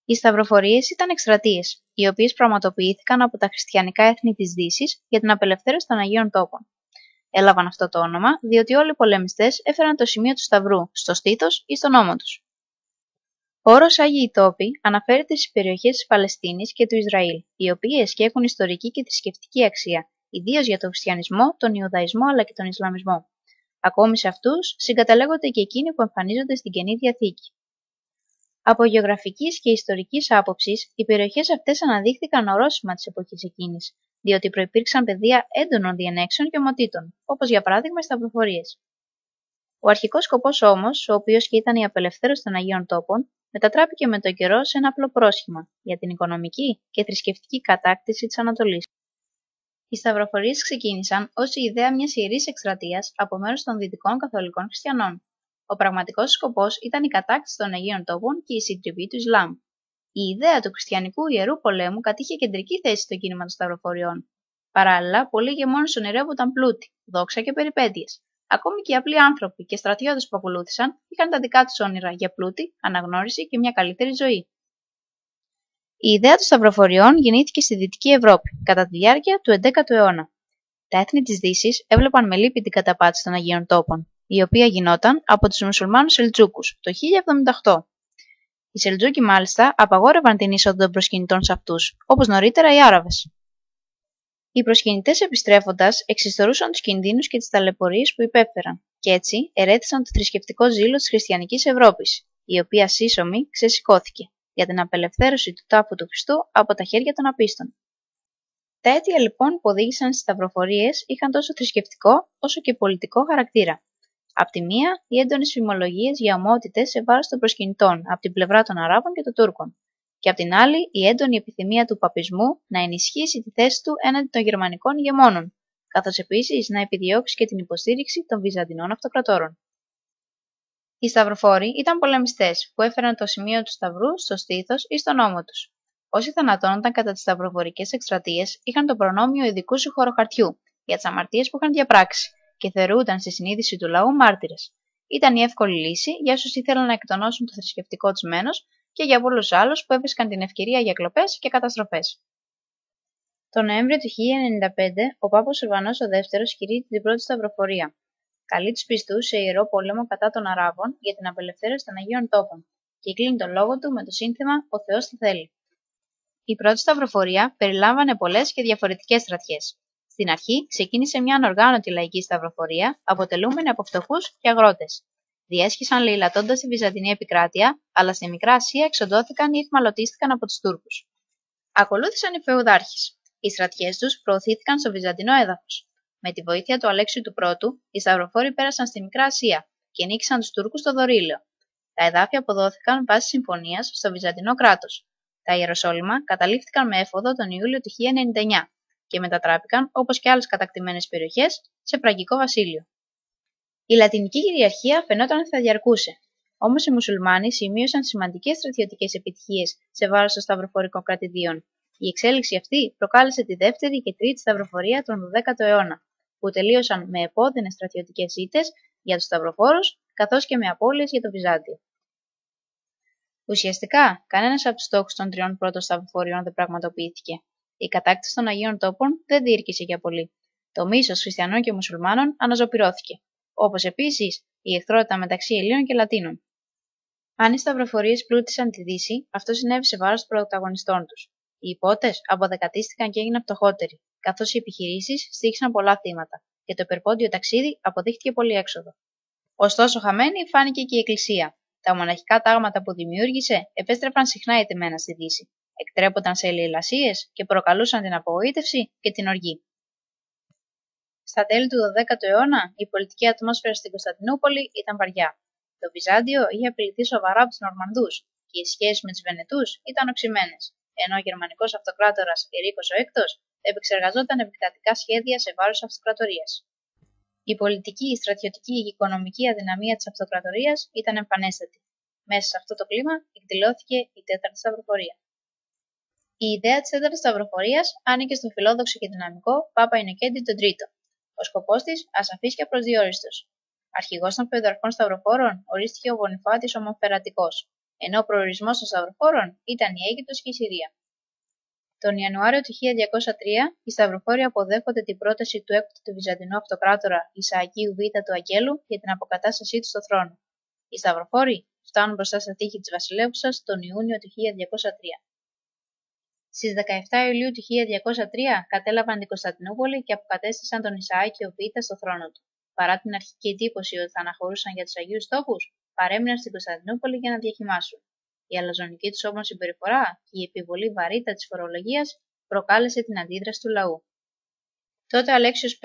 Οι σταυροφορίες ήταν εκστρατείες, οι οποίες πραγματοποιήθηκαν από τα χριστιανικά έθνη της Δύσης για την απελευθέρωση των Αγίων Τόπων. Έλαβαν αυτό το όνομα διότι όλοι οι πολεμιστές έφεραν το σημείο του σταυρού στο στήθος ή στον ώμο τους. Ο όρος Άγιοι Τόποι αναφέρεται στις περιοχές της Παλαιστίνης και του Ισραήλ, οι οποίες και έχουν ιστορική και θρησκευτική αξία, ιδίως για τον χριστιανισμό, τον Ιουδαϊσμό αλλά και τον Ισλαμισμό. Ακόμη σε αυτούς συγκαταλέγονται και εκείνοι που εμφανίζονται στην Καινή Διαθήκη. Από γεωγραφικής και ιστορικής άποψης, οι περιοχές αυτές αναδείχθηκαν ορόσημα της εποχής εκείνης, διότι προϋπήρξαν πεδία έντονων διενέξεων και ομοτήτων, όπως για παράδειγμα οι σταυροφορίες. Ο αρχικός σκοπός όμως, ο οποίος και ήταν η απελευθέρωση των Αγίων Τόπων, μετατράπηκε με τον καιρό σε ένα απλό πρόσχημα για την οικονομική και θρησκευτική κατάκτηση της Ανατολής. Οι σταυροφορίες ξεκίνησαν ως η ιδέα μιας ιερής εκστρατείας από μέρους των δυτικών καθολικών χριστιανών. Ο πραγματικός σκοπός ήταν η κατάκτηση των Αγίων Τόπων και η συντριβή του Ισλάμ. Η ιδέα του χριστιανικού ιερού πολέμου κατήχε κεντρική θέση στο κίνημα των σταυροφοριών. Παράλληλα, πολλοί ηγεμόνες ονειρεύονταν πλούτη, δόξα και περιπέτειες. Ακόμη και οι απλοί άνθρωποι και στρατιώτες που ακολούθησαν είχαν τα δικά τους όνειρα για πλούτη, αναγνώριση και μια καλύτερη ζωή. Η ιδέα των σταυροφοριών γεννήθηκε στη Δυτική Ευρώπη κατά τη διάρκεια του 11ου αιώνα. Τα έθνη της Δύσης έβλεπαν με λύπη την καταπάτηση των Αγίων Τόπων, η οποία γινόταν από τους μουσουλμάνους Σελτζούκους το 1078. Οι Σελτζούκοι μάλιστα απαγόρευαν την είσοδο των προσκυνητών σε αυτούς, όπως νωρίτερα οι Άραβες. Οι προσκυνητές επιστρέφοντας εξιστορούσαν τους κινδύνους και τις ταλαιπωρίες που υπέφεραν, και έτσι ερέθησαν το θρησκευτικό ζήλο της χριστιανικής Ευρώπης, η οποία σύσσωμη ξεσηκώθηκε για την απελευθέρωση του τάφου του Χριστού από τα χέρια των απίστων. Τα αίτια λοιπόν που οδήγησαν στις σταυροφορίες είχαν τόσο θρησκευτικό όσο και πολιτικό χαρακτήρα. Απ' τη μία, οι έντονες φημολογίες για ομότητες σε βάρος των προσκυνητών από την πλευρά των Αράβων και των Τούρκων, και απ' την άλλη, η έντονη επιθυμία του παπισμού να ενισχύσει τη θέση του έναντι των γερμανικών ηγεμόνων, καθώς επίσης να επιδιώξει και την υποστήριξη των Βυζαντινών αυτοκρατόρων. Οι σταυροφόροι ήταν πολεμιστές που έφεραν το σημείο του σταυρού στο στήθος ή στον ώμο τους. Όσοι θανατώνονταν κατά τις σταυροφορικές εκστρατείες είχαν το προνόμιο ειδικού συγχωροχαρτιού για τις αμαρτίες που είχαν διαπράξει και θεωρούνταν στη συνείδηση του λαού μάρτυρες. Ήταν η εύκολη λύση για όσους ήθελαν να εκτονώσουν το θρησκευτικό τους μένος και για πολλούς άλλους που έβρισκαν την ευκαιρία για κλοπές και καταστροφές. Το Νοέμβριο του 1095, ο Πάπος Ουρβανός ο Δεύτερος κηρύττει την πρώτη σταυροφορία. Καλεί τους πιστούς σε ιερό πόλεμο κατά των Αράβων για την απελευθέρωση των Αγίων Τόπων και κλείνει τον λόγο του με το σύνθημα «Ο Θεός τι θέλει». Η πρώτη σταυροφορία περιλάμβανε πολλές και διαφορετικές στρατιές. Στην αρχή ξεκίνησε μια ανοργάνωτη λαϊκή σταυροφορία, αποτελούμενη από φτωχούς και αγρότες. Διέσχισαν λαιλατώντας τη Βυζαντινή επικράτεια, αλλά στη Μικρά Ασία εξοντώθηκαν ή εχμαλωτίστηκαν από τους Τούρκους. Ακολούθησαν οι φεουδάρχες. Οι στρατιές τους προωθήθηκαν στο Βυζαντινό έδαφος. Με τη βοήθεια του Αλέξιου του Πρώτου, οι σταυροφόροι πέρασαν στη Μικρά Ασία και νίκησαν τους Τούρκους στο Δωρήλαιο. Τα εδάφια αποδόθηκαν βάσει συμφωνίας στο Βυζαντινό κράτος. Τα Ιεροσόλυμα καταλήφθηκαν με έφοδο τον Ιούλιο του 1099 και μετατράπηκαν, όπως και άλλες κατακτημένες περιοχές, σε φραγκικό βασίλειο. Η λατινική κυριαρχία φαινόταν ότι θα διαρκούσε. Όμως οι μουσουλμάνοι σημείωσαν σημαντικές στρατιωτικές επιτυχίες σε βάρος των σταυροφορικών κρατηδίων. Η εξέλιξη αυτή προκάλεσε τη δεύτερη και τρίτη σταυροφορία τον 12ο αιώνα, που τελείωσαν με επώδυνες στρατιωτικές ήττες για τους σταυροφόρους, καθώς και με απώλειες για το Βυζάντιο. Ουσιαστικά, κανένας από τους στόχους των τριών πρώτων σταυροφοριών δεν πραγματοποιήθηκε. Η κατάκτηση των Αγίων Τόπων δεν διήρκησε για πολύ. Το μίσος χριστιανών και μουσουλμάνων αναζωπυρώθηκε, όπως επίσης η εχθρότητα μεταξύ Ελλήνων και Λατίνων. Αν οι σταυροφορίες πλούτησαν τη Δύση, αυτό συνέβη σε βάρος των πρωταγωνιστών τους. Οι υπότες αποδεκατίστηκαν και έγιναν φτωχότεροι, καθώς οι επιχειρήσεις στοίχησαν πολλά θύματα και το υπερπόντιο ταξίδι αποδείχτηκε πολύ έξοδο. Ωστόσο, χαμένη φάνηκε και η Εκκλησία. Τα μοναχικά τάγματα που δημιούργησε επέστρεφαν συχνά ηττημένα στη Δύση, εκτρέπονταν σε ελεηλασίες και προκαλούσαν την απογοήτευση και την οργή. Στα τέλη του 12ου αιώνα, η πολιτική ατμόσφαιρα στην Κωνσταντινούπολη ήταν βαριά. Το Βυζάντιο είχε απειληθεί σοβαρά από τους Νορμανδούς και οι σχέσεις με τους Βενετούς ήταν οξυμένες, ενώ ο γερμανικός αυτοκράτορας Ιρίκος ο Έκτος επεξεργαζόταν επεκτατικά σχέδια σε βάρος της αυτοκρατορίας. Η πολιτική, η στρατιωτική και η οικονομική αδυναμία της αυτοκρατορίας ήταν εμφανέστατη. Μέσα σε αυτό το κλίμα εκδηλώθηκε η τέταρτη σταυροφορία. Η ιδέα της τέταρτης σταυροφορίας άνοικε στο φιλόδοξο και δυναμικό Πάπα Ινοκέντη τον Τρίτο. Ο σκοπός της ασαφής και απροσδιόριστος. Αρχηγός των φεουδαρχών σταυροφόρων ορίστηκε ο Βονιφάτης ο Μονφερατικός, ενώ ο προορισμός των σταυροφόρων ήταν η Αίγυπτος και η Συρία. Τον Ιανουάριο του 1203, οι σταυροφόροι αποδέχονται την πρόταση του έκτοτου Βυζαντινού Αυτοκράτορα Ισαακίου Β του Αγγέλου για την αποκατάστασή του στο θρόνο. Οι σταυροφόροι φτάνουν μπροστά στα τείχη της βασιλεύουσας τον Ιούνιο του 1203. Στις 17 Ιουλίου του 1203 κατέλαβαν την Κωνσταντινούπολη και αποκατέστησαν τον Ισαάκιο Β στο θρόνο του. Παρά την αρχική εντύπωση ότι θα αναχωρούσαν για τους Αγίους Τόπους, παρέμειναν στην Κωνσταντινούπολη για να διακυμάσουν. Η αλαζονική τους όμως συμπεριφορά και η επιβολή βαρύτατης φορολογίας προκάλεσε την αντίδραση του λαού. Τότε ο Αλέξιος V,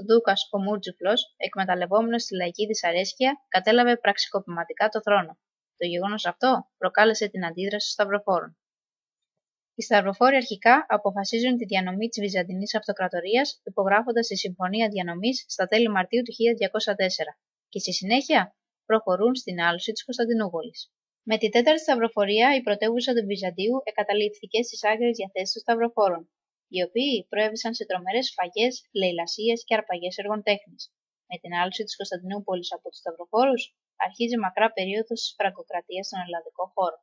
δούκας ο Μούρτζουφλος, εκμεταλλευόμενος τη λαϊκή δυσαρέσκεια, κατέλαβε πραξικοπηματικά το θρόνο. Το γεγονός αυτό προκάλεσε την αντίδραση των σταυροφόρων. Οι σταυροφόροι αρχικά αποφασίζουν τη διανομή της Βυζαντινής Αυτοκρατορίας υπογράφοντας τη Συμφωνία Διανομής στα τέλη Μαρτίου του 1204 και στη συνέχεια προχωρούν στην άλωση της Κωνσταντινούπολης. Με τη τέταρτη σταυροφορία η πρωτεύουσα του Βυζαντίου εκαταλείφθηκε στις άγριες διαθέσεις των σταυροφόρων, οι οποίοι προέβησαν σε τρομερές σφαγές, λαιλασίες και αρπαγές έργων τέχνης. Με την άλωση της Κωνσταντινούπολης από τους σταυροφόρους αρχίζει μακρά περίοδος της φραγκοκρατίας στον ελλαδικό χώρο.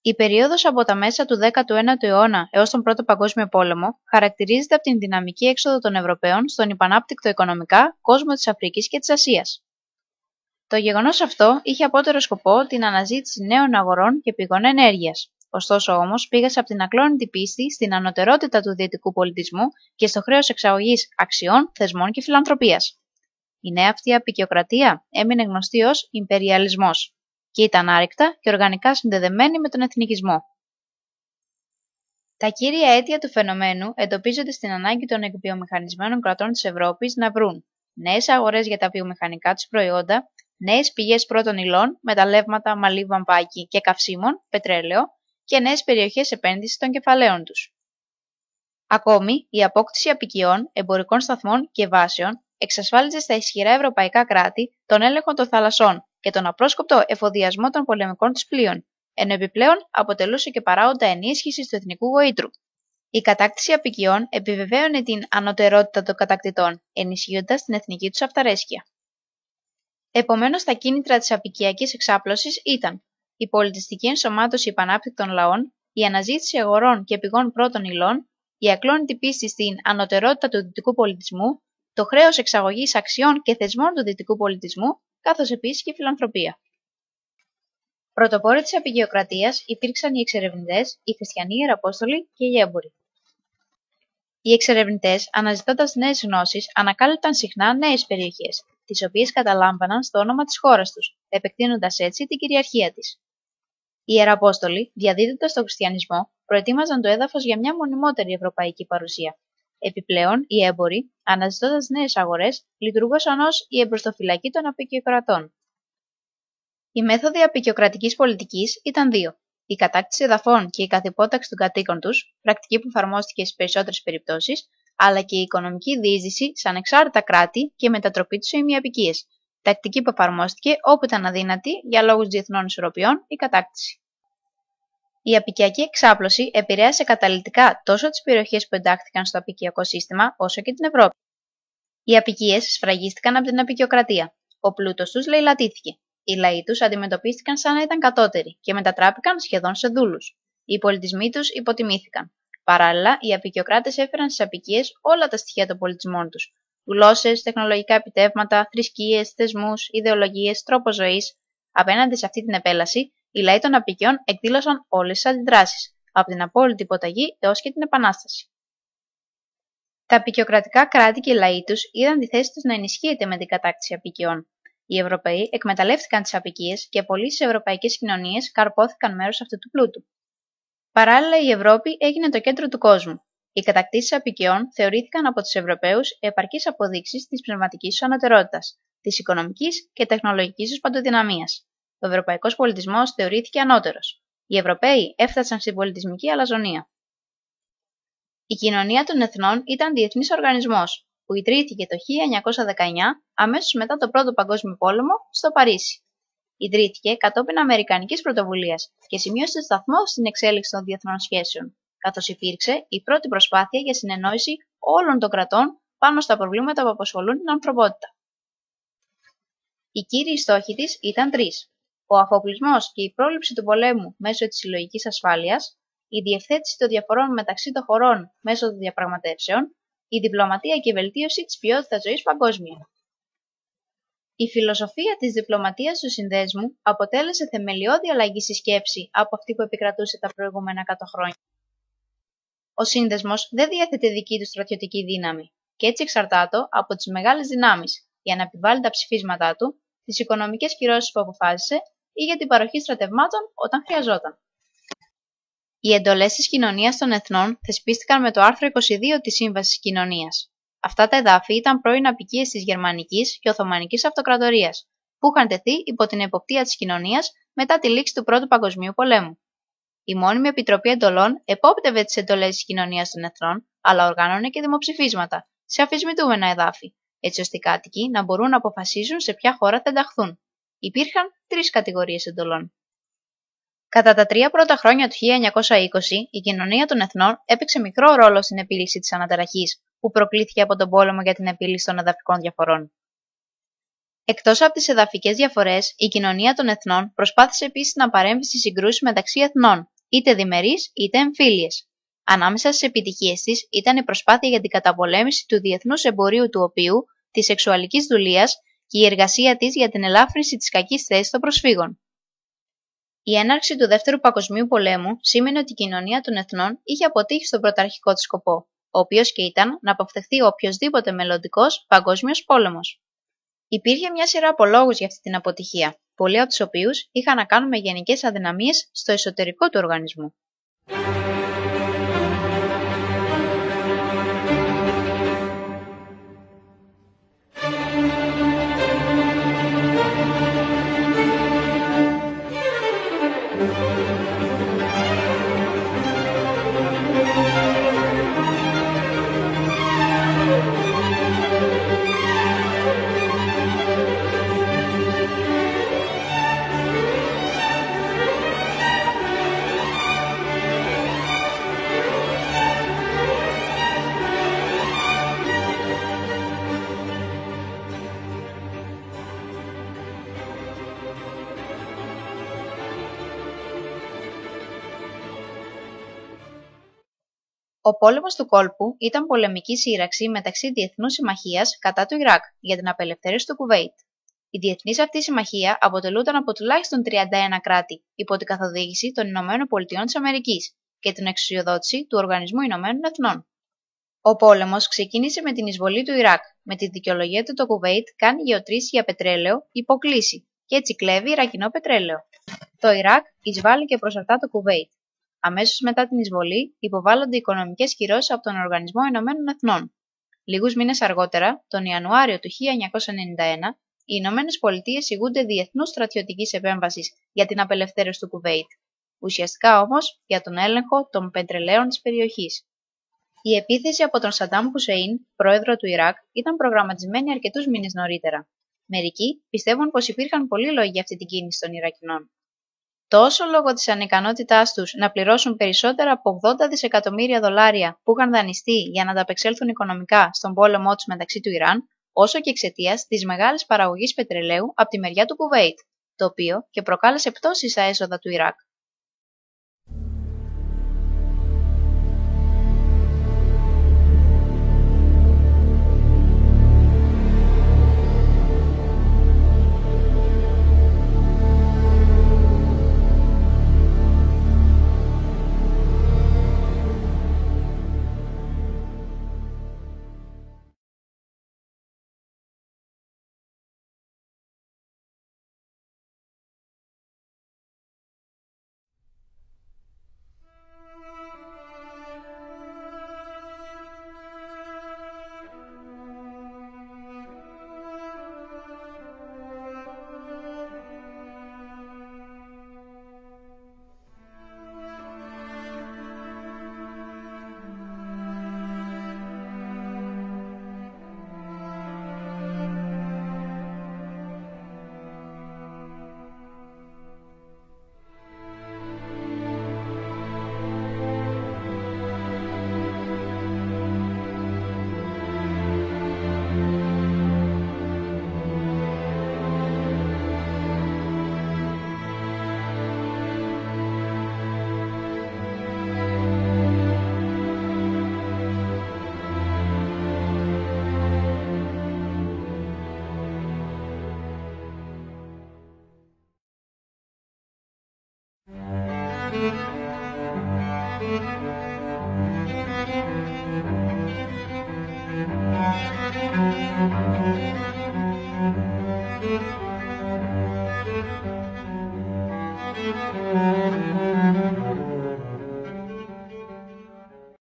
Η περίοδος από τα μέσα του 19ου αιώνα έως τον Πρώτο Παγκόσμιο Πόλεμο χαρακτηρίζεται από την δυναμική έξοδο των Ευρωπαίων στον υπανάπτυκτο οικονομικά κόσμο της Αφρικής και της Ασίας. Το γεγονός αυτό είχε απότερο σκοπό την αναζήτηση νέων αγορών και πηγών ενέργειας. Ωστόσο όμως πήγασε από την ακλόνητη πίστη στην ανωτερότητα του δυτικού πολιτισμού και στο χρέος εξαγωγής αξιών, θεσμών και φιλανθρωπίας. Η νέα αυτή αποικιοκρατία έμεινε γνωστή ως ιμπεριαλισμός και ήταν άρρηκτα και οργανικά συνδεδεμένη με τον εθνικισμό. Τα κύρια αίτια του φαινομένου εντοπίζονται στην ανάγκη των εκβιομηχανισμένων κρατών της Ευρώπης να βρουν νέες αγορές για τα βιομηχανικά τους προϊόντα, νέες πηγές πρώτων υλών, μεταλλεύματα, μαλλί, βαμβάκι και καυσίμων, πετρέλαιο και νέες περιοχές επένδυσης των κεφαλαίων τους. Ακόμη, η απόκτηση αποικιών, εμπορικών σταθμών και βάσεων εξασφάλιζε στα ισχυρά ευρωπαϊκά κράτη τον έλεγχο των θαλασσών και τον απρόσκοπτο εφοδιασμό των πολεμικών τους πλοίων, ενώ επιπλέον αποτελούσε και παράγοντα ενίσχυσης του εθνικού γοήτρου. Η κατάκτηση αποικιών επιβεβαίωνε την ανωτερότητα των κατακτητών, ενισχύοντας την εθνική τους αυταρέσκεια. Επομένως, τα κίνητρα της αποικιακής εξάπλωσης ήταν η πολιτιστική ενσωμάτωση υπανάπτυκτων λαών, η αναζήτηση αγορών και πηγών πρώτων υλών, η ακλόνητη πίστη στην ανωτερότητα του δυτικού πολιτισμού, το χρέος εξαγωγής αξιών και θεσμών του δυτικού πολιτισμού, καθώς επίσης και η φιλανθρωπία. Πρωτοπόροι της αποικιοκρατίας υπήρξαν οι εξερευνητές, οι χριστιανοί ιεραπόστολοι και οι έμποροι. Οι εξερευνητές, αναζητώντας νέες γνώσεις, ανακάλυπταν συχνά νέες περιοχές, τις οποίες καταλάμβαναν στο όνομα της χώρας τους, επεκτείνοντας έτσι την κυριαρχία της. Οι ιεραπόστολοι, διαδίδοντας τον χριστιανισμό, προετοίμαζαν το έδαφος για μια μονιμότερη ευρωπαϊκή παρουσία. Επιπλέον, οι έμποροι, αναζητώντας νέες αγορές, λειτουργούσαν ως η εμπροστοφυλακή των αποικιοκρατών. Οι μέθοδοι αποικιοκρατικής πολιτικής ήταν δύο: η κατάκτηση εδαφών και η καθυπόταξη των κατοίκων τους, πρακτική που εφαρμόστηκε στις περισσότερες περιπτώσεις, αλλά και η οικονομική διείσδυση σε ανεξάρτητα κράτη και η μετατροπή τους σε ημιαπικίες, τακτική που εφαρμόστηκε όπου ήταν αδύνατη για λόγους διεθνών ισορροπιών η κατάκτηση. Η αποικιακή εξάπλωση επηρέασε καταλυτικά τόσο τις περιοχές που εντάχθηκαν στο αποικιακό σύστημα, όσο και την Ευρώπη. Οι αποικίες σφραγίστηκαν από την αποικιοκρατία. Ο πλούτος τους λαιλατήθηκε. Οι λαοί τους αντιμετωπίστηκαν σαν να ήταν κατώτεροι και μετατράπηκαν σχεδόν σε δούλους. Οι πολιτισμοί τους υποτιμήθηκαν. Παράλληλα, οι αποικιοκράτες έφεραν στις αποικίες όλα τα στοιχεία των πολιτισμών τους: γλώσσες, τεχνολογικά επιτεύγματα, θρησκείες, θεσμούς, ιδεολογίες, τρόπο ζωής. Απέναντι σε αυτή την επέλαση, οι λαοί των αποικιών εκδήλωσαν όλες τις αντιδράσεις, από την απόλυτη υποταγή έως και την επανάσταση. Τα αποικιοκρατικά κράτη και οι λαοί τους είδαν τη θέση τους να ενισχύεται με την κατάκτηση αποικιών. Οι Ευρωπαίοι εκμεταλλεύτηκαν τις αποικίες και πολλοί στις ευρωπαϊκές κοινωνίες καρπόθηκαν μέρος αυτού του πλούτου. Παράλληλα, η Ευρώπη έγινε το κέντρο του κόσμου. Οι κατακτήσεις αποικιών θεωρήθηκαν από τους Ευρωπαίους επαρκείς αποδείξεις της πνευματικής τους ανωτερότητας, της οικονομικής και τεχνολογικής τους παντοδυναμίας. Ο ευρωπαϊκός πολιτισμός θεωρήθηκε ανώτερος. Οι Ευρωπαίοι έφτασαν στην πολιτισμική αλαζονία. Η Κοινωνία των Εθνών ήταν διεθνής οργανισμός, που ιδρύθηκε το 1919, αμέσως μετά τον Πρώτο Παγκόσμιο Πόλεμο, στο Παρίσι. Ιδρύθηκε κατόπιν αμερικανικής πρωτοβουλίας και σημείωσε σταθμό στην εξέλιξη των διεθνών σχέσεων, καθώς υπήρξε η πρώτη προσπάθεια για συνεννόηση όλων των κρατών πάνω στα προβλήματα που απασχολούν την ανθρωπότητα. Οι κύριοι στόχοι της ήταν τρεις: ο αφοπλισμός και η πρόληψη του πολέμου μέσω της συλλογικής ασφάλειας, η διευθέτηση των διαφορών μεταξύ των χωρών μέσω των διαπραγματεύσεων, η διπλωματία και η βελτίωση της ποιότητας ζωής παγκόσμια. Η φιλοσοφία της διπλωματίας του συνδέσμου αποτέλεσε θεμελιώδη αλλαγή στη σκέψη από αυτή που επικρατούσε τα προηγούμενα 100 χρόνια. Ο σύνδεσμος δεν διέθετε δική του στρατιωτική δύναμη και έτσι εξαρτάται από τις μεγάλες δυνάμεις για να επιβάλλει τα ψηφίσματά του, τις οικονομικές κυρώσεις που αποφάσισε ή για την παροχή στρατευμάτων όταν χρειαζόταν. Οι εντολές της Κοινωνίας των Εθνών θεσπίστηκαν με το άρθρο 22 της Σύμβασης Κοινωνίας. Αυτά τα εδάφη ήταν πρώην αποικίες της Γερμανικής και Οθωμανικής Αυτοκρατορίας, που είχαν τεθεί υπό την εποπτεία της Κοινωνίας μετά τη λήξη του Πρώτου Παγκοσμίου Πολέμου. Η μόνιμη Επιτροπή Εντολών επόπτευε τις εντολές της Κοινωνίας των Εθνών, αλλά οργάνωνε και δημοψηφίσματα σε αμφισβητούμενα εδάφη, έτσι ώστε οι κάτοικοι να μπορούν να αποφασίζουν σε ποια χώρα θα ενταχθούν. Υπήρχαν τρεις κατηγορίες εντολών. Κατά τα 3 πρώτα χρόνια του 1920, η Κοινωνία των Εθνών έπαιξε μικρό ρόλο στην επίλυση της αναταραχής που προκλήθηκε από τον πόλεμο για την επίλυση των εδαφικών διαφορών. Εκτός από τις εδαφικές διαφορές, η Κοινωνία των Εθνών προσπάθησε επίσης να παρέμβει στις συγκρούσεις μεταξύ εθνών, είτε διμερείς είτε εμφύλιες. Ανάμεσα στις επιτυχίες της ήταν η προσπάθεια για την καταπολέμηση του διεθνούς εμπορίου του οποίου, της σεξουαλικής δουλείας και η εργασία της για την ελάφρυνση της κακής θέσης των προσφύγων. Η έναρξη του Δεύτερου Παγκοσμίου Πολέμου σήμαινε ότι η Κοινωνία των Εθνών είχε αποτύχει στον πρωταρχικό της σκοπό, ο οποίος και ήταν να αποφευχθεί οποιοσδήποτε μελλοντικός παγκόσμιος πόλεμος. Υπήρχε μια σειρά από λόγους για αυτή την αποτυχία, πολλοί από τους οποίους είχαν να κάνουν με γενικές αδυναμίες στο εσωτερικό του οργανισμού. Ο πόλεμος του κόλπου ήταν πολεμική σύραξη μεταξύ Διεθνούς Συμμαχίας κατά του Ιράκ για την απελευθέρωση του Κουβέιτ. Η διεθνής αυτή συμμαχία αποτελούταν από τουλάχιστον 31 κράτη υπό την καθοδήγηση των Ηνωμένων Πολιτειών της Αμερικής και την εξουσιοδότηση του Οργανισμού Ηνωμένων Εθνών. Ο πόλεμος ξεκίνησε με την εισβολή του Ιράκ, με τη δικαιολογία ότι το Κουβέιτ κάνει γεωτρήσεις για πετρέλαιο υποκλίση και έτσι κλέβει Ιρακινό πετρέλαιο. Το Ιράκ εισβάλλει προς αυτά το Κουβέιτ. Αμέσως μετά την εισβολή, υποβάλλονται οικονομικές κυρώσεις από τον Οργανισμό Ηνωμένων Εθνών. Λίγους μήνες αργότερα, τον Ιανουάριο του 1991, οι Ηνωμένες Πολιτείες ηγούνται διεθνούς στρατιωτικής επέμβασης για την απελευθέρωση του Κουβέιτ, ουσιαστικά όμως για τον έλεγχο των πετρελαίων της περιοχής. Η επίθεση από τον Σαντάμ Χουσέιν, πρόεδρο του Ιράκ, ήταν προγραμματισμένη αρκετούς μήνες νωρίτερα. Μερικοί πιστεύουν πως υπήρχαν πολλοί λόγοι για αυτή την κίνηση των Ιρακινών. Τόσο λόγω της ανικανότητάς τους να πληρώσουν περισσότερα από 80 δισεκατομμύρια δολάρια που είχαν δανειστεί για να ανταπεξέλθουν οικονομικά στον πόλεμό τους μεταξύ του Ιράν, όσο και εξαιτίας της μεγάλης παραγωγής πετρελαίου από τη μεριά του Κουβέιτ, το οποίο και προκάλεσε πτώσεις στα έσοδα του Ιράκ.